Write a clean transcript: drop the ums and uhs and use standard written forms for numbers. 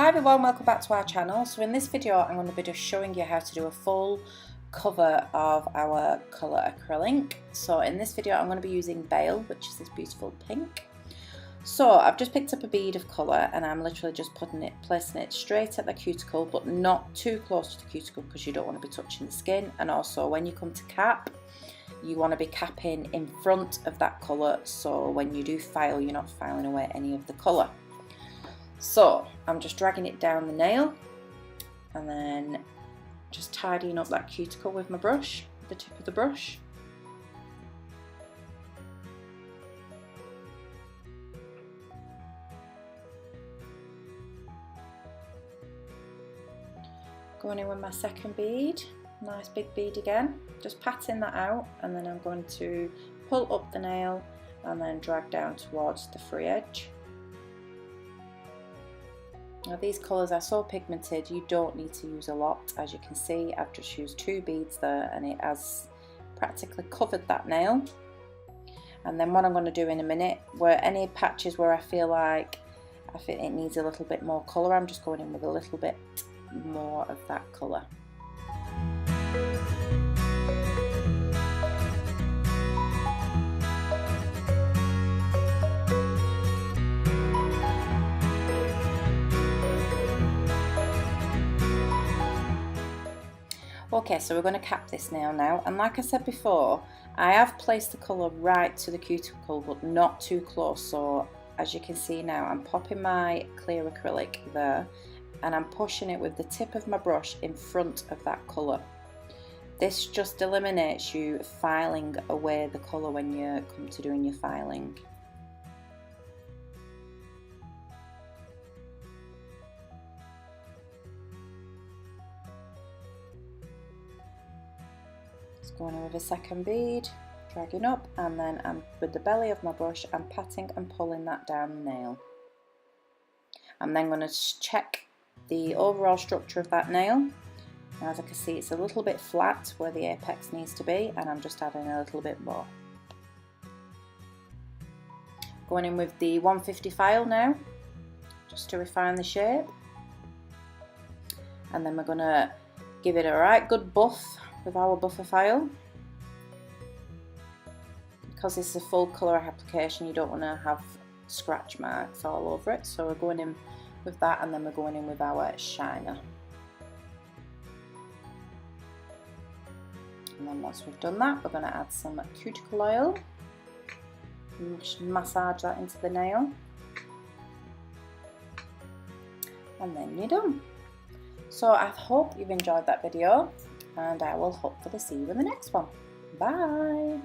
Hi everyone, welcome back to our channel. So in this video I'm going to be just showing you how to do a full cover of our colour acrylic. So in this video I'm going to be using Bale, which is this beautiful pink. So I've just picked up a bead of colour and I'm literally just placing it straight at the cuticle, but not too close to the cuticle because you don't want to be touching the skin. And also when you come to cap, you want to be capping in front of that colour, so when you do file, you're not filing away any of the colour. So I'm just dragging it down the nail and then just tidying up that cuticle with my brush, the tip of the brush. Going in with my second bead, nice big bead again, just patting that out, and then I'm going to pull up the nail and then drag down towards the free edge. Now these colours are so pigmented, you don't need to use a lot. As you can see, I've just used 2 beads there and it has practically covered that nail. And then what I'm going to do in a minute, where any patches where I feel it needs a little bit more colour, I'm just going in with a little bit more of that colour. Okay, so we're going to cap this nail now, and like I said before, I have placed the colour right to the cuticle but not too close. So as you can see now, I'm popping my clear acrylic there and I'm pushing it with the tip of my brush in front of that colour. This just eliminates you filing away the colour when you come to doing your filing. Going in with a second bead, dragging up, and then I'm with the belly of my brush, I'm patting and pulling that down the nail. I'm then going to check the overall structure of that nail. And as I can see, it's a little bit flat where the apex needs to be, and I'm just adding a little bit more. Going in with the 150 file now, just to refine the shape. And then we're going to give it a right good buff with our buffer file. Because this is a full colour application, you don't want to have scratch marks all over it, so we're going in with that, and then we're going in with our shiner. And then once we've done that, we're going to add some cuticle oil and just massage that into the nail, and then you're done. So I hope you've enjoyed that video, and I will hopefully see you in the next one. Bye!